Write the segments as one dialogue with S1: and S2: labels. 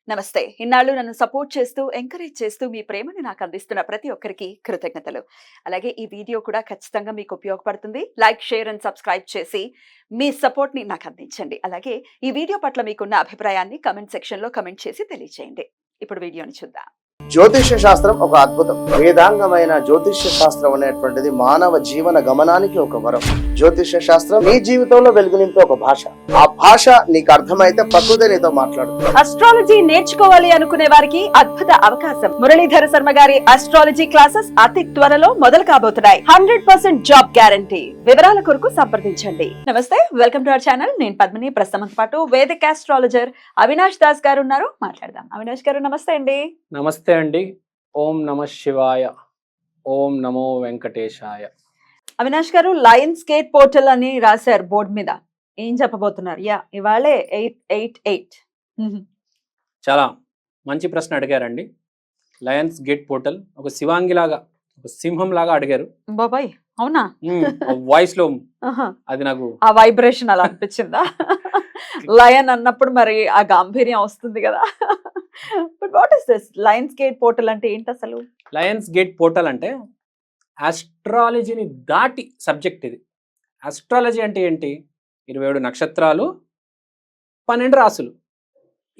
S1: నమస్తే. ఇన్నాళ్ళు నన్ను సపోర్ట్ చేస్తూ, ఎంకరేజ్ చేస్తూ మీ ప్రేమని నాకు అందిస్తున్న ప్రతి ఒక్కరికి కృతజ్ఞతలు. అలాగే ఈ వీడియో కూడా ఖచ్చితంగా మీకు ఉపయోగపడుతుంది. లైక్, షేర్ అండ్ సబ్స్క్రైబ్ చేసి మీ సపోర్ట్‌ని నాకు అందించండి. అలాగే ఈ వీడియో పట్ల మీకున్న అభిప్రాయాన్ని కామెంట్ సెక్షన్‌లో కామెంట్ చేసి తెలియజేయండి. ఇప్పుడు వీడియోని చూద్దాం.
S2: జ్యోతిష్య శాస్త్రం ఒక అద్భుతం. వేదాంగమైన జ్యోతిష్య శాస్త్రం అనేటువంటిది మానవ జీవన గమనానికి ఒక వరం. జ్యోతిష్య శాస్త్రం నీ జీవితంలో వెలుగునింపే ఒక భాష. ఆ భాష నీకు అర్థమైతే ప్రకృతి నీతో మాట్లాడుతుంది.
S1: అస్ట్రాలజీ నేర్చుకోవాలి అనుకునే వారికి అద్భుత అవకాశం. మురళీధర శర్మ గారి అస్ట్రాలజీ క్లాసెస్ అతి త్వరలో మొదలు కాబోతున్నాయి. 100% జాబ్ గ్యారంటీ. వివరాల కొరకు సంప్రదించండి. నమస్తే, వెల్కమ్ టు అవర్ ఛానల్. నేను పద్మిని. ప్రస్తుతంతో పాటు వేదిక్ ఆస్ట్రాలజర్ అవినాష్ దాస్ గారు ఉన్నారు. మాట్లాడదాం. అవినాష్ గారు నమస్తే అండి.
S3: నమస్తే అండి. ఓం నమ శివాయ, ఓం నమో వెంకటేశాయ.
S1: అవినాష్ గారు, లయన్స్ గేట్ పోర్టల్ అని రాశారు బోర్డు మీద. ఏం చెప్పబోతున్నారు? ఇవాళే 888.
S3: చాలా మంచి ప్రశ్న అడిగారండి. లయన్స్ గేట్ పోర్టల్ ఒక శివాంగిలాగా, ఒక సింహం లాగా అడిగారు.
S1: బాబాయ్, అవునా?
S3: వాయిస్ లో అది నాకు
S1: ఆ వైబ్రేషన్ అలా అనిపించిందా? లయన్ అన్నప్పుడు మరి ఆ గాంభీర్యం వస్తుంది కదా. But what is this Lions gate portal అంటే ఏంటి అసలు?
S3: లయన్స్ గేట్ పోర్టల్ అంటే ఆస్ట్రాలజీని దాటి సబ్జెక్ట్ ఇది. ఆస్ట్రాలజీ అంటే ఏంటి? 27 నక్షత్రాలు, 12 రాసులు.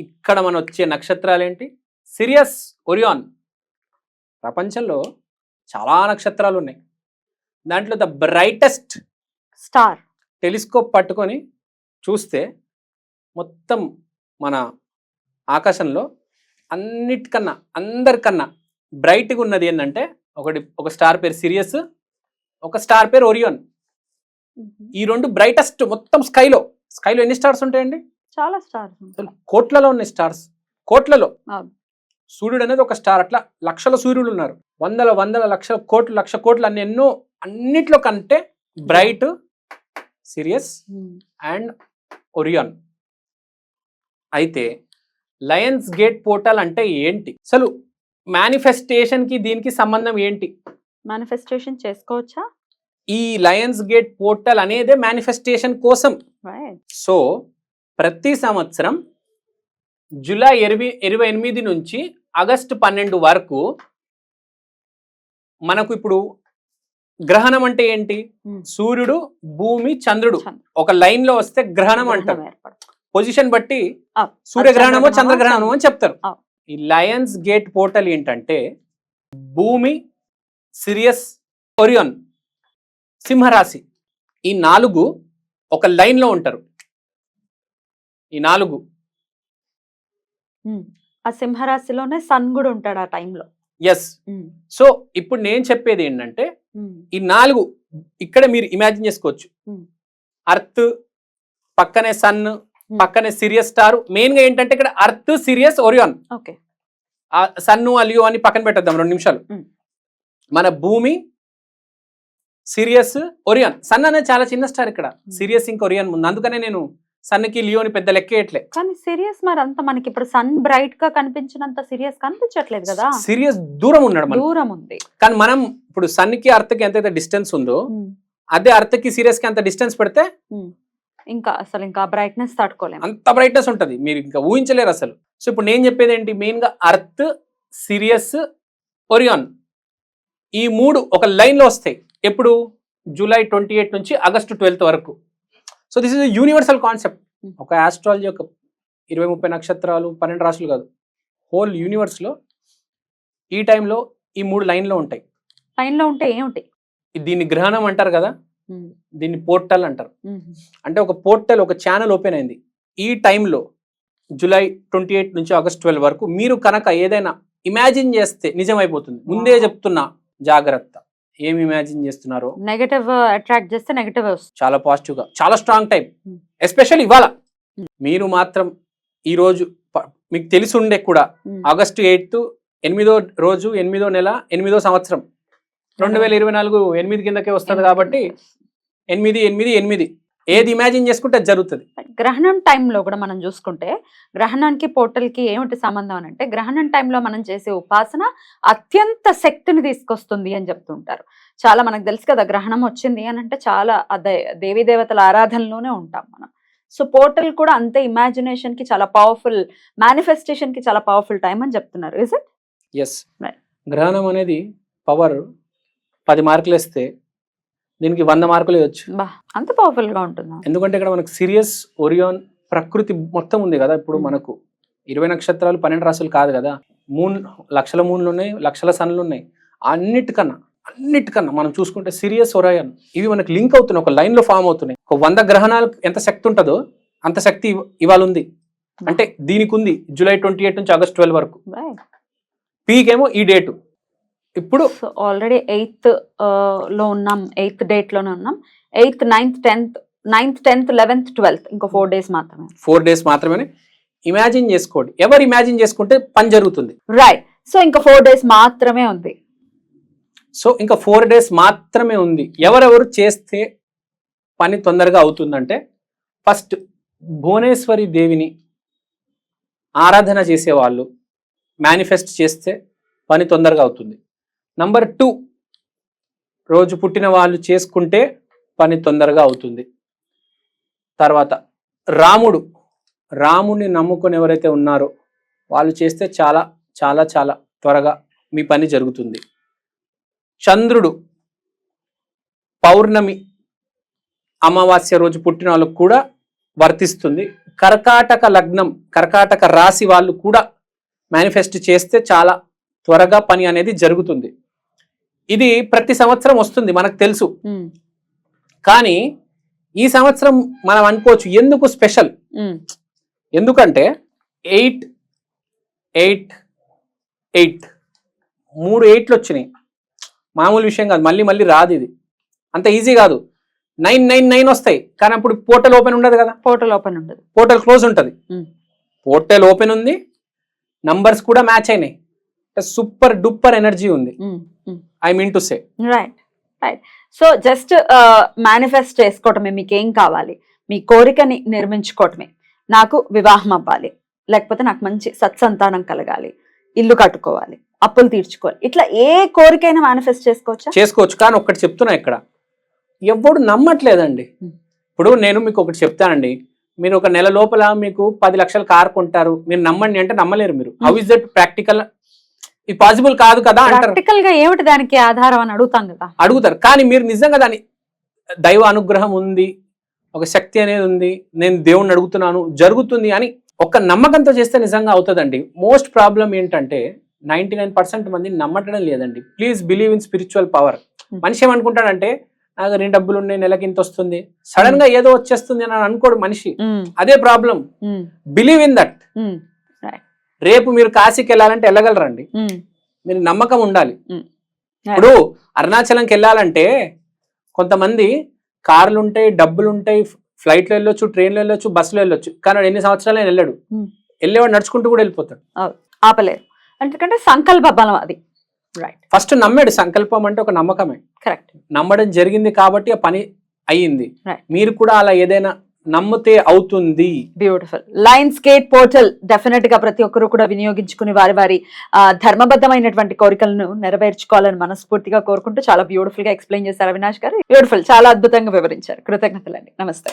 S3: ఇక్కడ మన వచ్చే నక్షత్రాలు ఏంటి? Sirius, Orion. ప్రపంచంలో చాలా నక్షత్రాలు ఉన్నాయి. దాంట్లో ద బ్రైటెస్ట్
S1: స్టార్
S3: టెలిస్కోప్ పట్టుకొని చూస్తే మొత్తం మన ఆకాశంలో అన్నిటికన్నా, అందరికన్నా బ్రైట్గా ఉన్నది ఏంటంటే ఒక స్టార్ పేరు సిరియస్, ఒక స్టార్ పేరు ఒరియోన్. ఈ రెండు బ్రైటెస్ట్ మొత్తం స్కైలో ఎన్ని స్టార్స్ ఉంటాయండి?
S1: చాలా స్టార్స్.
S3: కోట్లలో ఉన్నాయి స్టార్స్, కోట్లలో. సూర్యుడు అనేది ఒక స్టార్. అట్లా లక్షల సూర్యులు ఉన్నారు. వందల లక్షల కోట్లు, లక్ష కోట్లు అన్ని ఎన్నో. అన్నిట్లో కంటే బ్రైట్ సిరియస్ అండ్ ఒరియాన్. అయితే లయన్స్ గేట్ పోర్టల్ అంటే ఏంటి? అసలు మేనిఫెస్టేషన్ కి దీనికి సంబంధం ఏంటి?
S1: మేనిఫెస్టేషన్ చేసుకోవచ్చా?
S3: ఈ లయన్స్ గేట్ పోర్టల్ అనేదే మేనిఫెస్టేషన్ కోసం. సో ప్రతి సంవత్సరం జూలై 28 నుంచి ఆగస్టు 12 వరకు మనకు ఇప్పుడు గ్రహణం అంటే ఏంటి? సూర్యుడు, భూమి, చంద్రుడు ఒక లైన్ లో వస్తే గ్రహణం అంటారు. పొజిషన్ బట్టి సూర్యగ్రహణమో చంద్రగ్రహణమో అని చెప్తారు. ఈ లయన్స్ గేట్ పోర్టల్ ఏంటంటే భూమి, సిరియస్, ఒరియోన్, సింహరాశి, ఈ 4 ఒక లైన్ లో ఉంటారు. ఈ 4
S1: ఆ సింహరాశిలోనే సన్ కూడా ఉంటాడు ఆ టైంలో.
S3: ఎస్. సో ఇప్పుడు నేను చెప్పేది ఏంటంటే ఈ 4 ఇక్కడ మీరు ఇమాజిన్ చేసుకోవచ్చు. అర్త్ పక్కనే సన్, పక్కనే సిరియస్ స్టార్. మెయిన్ గా ఏంటంటే ఇక్కడ అర్త్, సిరియస్, ఒరియాన్. సన్ను, అలియో అని పక్కన పెట్టేద్దాం 2 నిమిషాలు. మన భూమి, సిరియస్, ఒరియాన్. సన్ అనేది చాలా చిన్న స్టార్. ఇక్కడ సిరియస్ ఇంకా ఒరియాన్ ముందు. అందుకనే నేను సన్కి లియోని పెద్ద లెక్కేయట్లే.
S1: కానీ సీరియస్ మరి అంత మనకి ఇప్పుడు సన్ బ్రైట్ గా కనిపించినంత సీరియస్ కనిపించట్లేదు కదా.
S3: సీరియస్ దూరం ఉన్నాడు,
S1: దూరం ఉంది.
S3: కానీ మనం ఇప్పుడు సన్ కి అర్త్ కి ఎంతైతే డిస్టెన్స్ ఉందో అదే అర్త్ కి సీరియస్ కి అంత డిస్టెన్స్ పెడితే
S1: ఇంకా అసలు ఇంకా బ్రైట్నెస్ తట్టుకోలేము.
S3: అంత బ్రైట్నెస్ ఉంటది, మీరు ఇంకా ఊహించలేరు అసలు. సో ఇప్పుడు నేను చెప్పేది ఏంటి? మెయిన్ గా అర్త్, సిరియస్, ఒరియాన్ ఈ 3 ఒక లైన్ లో వస్తాయి. ఎప్పుడు? జూలై 28 నుంచి ఆగస్టు 12 వరకు. So this is universal concept. ఒక ఆస్ట్రాలజీ ఒక 20-30 నక్షత్రాలు, 12 రాశులు కాదు, హోల్ యూనివర్స్ లో ఈ టైంలో ఈ 3 లైన్లో ఉంటాయి.
S1: లైన్లో ఉంటే ఏముంటాయి?
S3: దీన్ని గ్రహణం అంటారు కదా, దీన్ని పోర్టల్ అంటారు. అంటే ఒక పోర్టల్, ఒక ఛానల్ ఓపెన్ అయింది ఈ టైంలో. జూలై 28 నుంచి ఆగస్ట్ 12 వరకు మీరు కనుక ఏదైనా ఇమాజిన్ చేస్తే నిజం అయిపోతుంది. ముందే చెప్తున్నా, జాగ్రత్త. ఏమి ఇమాజిన్ చేస్తున్నారో
S1: నెగటివ్ అట్రాక్ట్ చేస్తే నెగటివ్ వస్తుంది.
S3: చాలా పాజిటివ్ గా, చాలా స్ట్రాంగ్ టైం. ఎస్పెషల్లీ ఇవాళ మీరు మాత్రం ఈ రోజు మీకు తెలిసి ఉండే కూడా ఆగస్టు 8 8వ రోజు, 8వ నెల, 8వ సంవత్సరం 2024 8 కిందకే వస్తుంది. కాబట్టి 8 ఏది ఇమాజిన్ చేసుకుంటే అది జరుగుతుంది.
S1: గ్రహణం టైంలో కూడా మనం చూసుకుంటే గ్రహణానికి పోర్టల్ కి ఏమిటి సంబంధం అని అంటే, గ్రహణం టైంలో మనం చేసే ఉపాసన అత్యంత శక్తిని తీసుకొస్తుంది అని చెప్తుంటారు. చాలా మనకు తెలుసు కదా, గ్రహణం వచ్చింది అని అంటే చాలా దేవీ దేవతల ఆరాధనలోనే ఉంటాం మనం. సో పోర్టల్ కూడా అంతే ఇమాజినేషన్ కి చాలా పవర్ఫుల్, మేనిఫెస్టేషన్ కి చాలా పవర్ఫుల్ టైం అని చెప్తున్నారు. Is it?
S3: ఎస్.
S1: Right.
S3: గ్రహణం అనేది పవర్ 10 మార్కులు వేస్తే దీనికి 100 మార్కులు ఇవ్వచ్చు.
S1: బా, అంత పవర్ఫుల్ గా ఉంటుందా?
S3: ఎందుకంటే ఇక్కడ మనకు సిరియస్, ఒరియోన్, ప్రకృతి మొత్తం ఉంది కదా. ఇప్పుడు మనకు 20 నక్షత్రాలు 12 రాసులు కాదు కదా. లక్షల మూన్లు ఉన్నాయి, లక్షల సన్లు ఉన్నాయి. అన్నిటికన్నా మనం చూసుకుంటే సిరియస్, ఒరాయన్ ఇవి మనకు లింక్ అవుతున్నాయి, ఒక లైన్ లో ఫామ్ అవుతున్నాయి. ఒక 100 గ్రహణాలకు ఎంత శక్తి ఉంటుందో అంత శక్తి ఇవాళ ఉంది. అంటే దీనికి ఉంది జూలై 28 నుంచి ఆగస్ట్ 12 వరకు. పీక్ ఏమో ఈ డేటు. ఇప్పుడు
S1: ఆల్రెడీ 8th లో ఉన్నాం, 8th డేట్ లోనే ఉన్నాం. 8th, 9th, 10th, 11th, 12th ఇంకో 4 days మాత్రమే.
S3: 4 days మాత్రమే. ఇమాజిన్ చేసుకోండి, ఎవరు ఇమాజిన్ చేసుకుంటే పని జరుగుతుంది.
S1: రైట్. సో ఇంకా 4 days మాత్రమే ఉంది.
S3: సో ఇంకా 4 days మాత్రమే ఉంది. ఎవరెవరు చేస్తే పని తొందరగా అవుతుందంటే, ఫస్ట్ భువనేశ్వరి దేవిని ఆరాధన చేసేవాళ్ళు మేనిఫెస్ట్ చేస్తే పని తొందరగా అవుతుంది. నంబర్ 2, రోజు పుట్టిన వాళ్ళు చేసుకుంటే పని తొందరగా అవుతుంది. తర్వాత రాముని నమ్ముకొని ఎవరైతే ఉన్నారో వాళ్ళు చేస్తే చాలా చాలా చాలా త్వరగా మీ పని జరుగుతుంది. చంద్రుడు పౌర్ణమి, అమావాస్య రోజు పుట్టిన వాళ్ళకు కూడా వర్తిస్తుంది. కర్కాటక లగ్నం, కర్కాటక రాశి వాళ్ళు కూడా మేనిఫెస్ట్ చేస్తే చాలా త్వరగా పని అనేది జరుగుతుంది. ఇది ప్రతి సంవత్సరం వస్తుంది, మనకు తెలుసు. కానీ ఈ సంవత్సరం మనం అనుకోవచ్చు ఎందుకు స్పెషల్. ఎందుకంటే 8, 8, 8 3 8లు వచ్చినాయి. మామూలు విషయం కాదు, మళ్ళీ రాదు. ఇది అంత ఈజీ కాదు. 9, 9, 9 వస్తాయి, కానీ అప్పుడు పోర్టల్ ఓపెన్ ఉండదు కదా. పోర్టల్ క్లోజ్ ఉంటుంది. పోర్టల్ ఓపెన్ ఉంది, నంబర్స్ కూడా మ్యాచ్ అయినాయి. సూపర్ డూపర్ ఎనర్జీ ఉంది. I mean to say.
S1: Right. So just manifest చేసుకోవటమే. మీకేం కావాలి, మీ కోరికని నిర్మించుకోవటమే. నాకు వివాహం అవ్వాలి, లేకపోతే నాకు మంచి సత్సంతానం కలగాలి, ఇల్లు కట్టుకోవాలి, అప్పులు తీర్చుకోవాలి, ఇట్లా ఏ కోరికైనా మేనిఫెస్ట్ చేసుకోవచ్చు.
S3: కానీ ఒక్కటి చెప్తున్నా, ఇక్కడ ఎవడు నమ్మట్లేదండి. ఇప్పుడు నేను మీకు ఒకటి చెప్తానండి, మీరు ఒక నెల లోపల మీకు 10 లక్షల కారు కొంటారు, మీరు నమ్మండి అంటే నమ్మలేరు. మీరు హౌ ఇస్ దట్ ప్రాక్టికల్? ఇది పాసిబుల్ కాదు కదా అంటారు.
S1: ప్రాక్టికల్ గా ఏమిటి దానికి ఆధారం అని అడుగుతారు.
S3: కానీ మీరు నిజంగా దాని దైవ అనుగ్రహం ఉంది, ఒక శక్తి అనేది ఉంది, నేను దేవుణ్ణి అడుగుతున్నాను, జరుగుతుంది అని ఒక నమ్మకంతో చేస్తే నిజంగా అవుతుందండి. మోస్ట్ ప్రాబ్లం ఏంటంటే 99% మంది నమ్మటం లేదండి. Please believe in spiritual power. మనిషి ఏమనుకుంటాడంటే, నాకు 2 డబ్బులు ఉన్నాయి, నెలకి ఇంత వస్తుంది, సడన్ గా ఏదో వచ్చేస్తుంది అని అనుకోడు మనిషి. అదే ప్రాబ్లం. Believe in that. రేపు మీరు కాశీకి వెళ్ళాలంటే వెళ్ళగలరండి, మీరు నమ్మకం ఉండాలి. ఇప్పుడు అరుణాచలంకి వెళ్ళాలంటే కొంతమంది కార్లు ఉంటాయి, డబ్బులు ఉంటాయి, ఫ్లైట్లో వెళ్ళొచ్చు, ట్రైన్లో వెళ్ళొచ్చు, బస్సులో వెళ్ళొచ్చు. కానీ వాడు ఎన్ని సంవత్సరాలు వెళ్ళాడు, వెళ్ళేవాడు నడుచుకుంటూ కూడా వెళ్ళిపోతాడు.
S1: ఆపలేరు, ఎందుకంటే సంకల్ప బలం అది. రైట్.
S3: ఫస్ట్ నమ్మాడు. సంకల్పం అంటే ఒక నమ్మకమే.
S1: కరెక్ట్.
S3: నమ్మడం జరిగింది కాబట్టి ఆ పని అయ్యింది. మీరు కూడా అలా ఏదైనా నమ్మితే అవుతుంది.
S1: Beautiful. Lions gate portal definite గా ప్రతి ఒక్కరు కూడా వినియోగించుకుని వారి ధర్మబద్ధమైనటువంటి కోరికలను నెరవేర్చుకోవాలని మనస్ఫూర్తిగా కోరుకుంటూ చాలా బ్యూటిఫుల్ గా ఎక్స్ప్లెయిన్ చేశారు అవినాష్ గారు. బ్యూటిఫుల్, చాలా అద్భుతంగా వివరించారు. కృతజ్ఞతలండి. నమస్తే.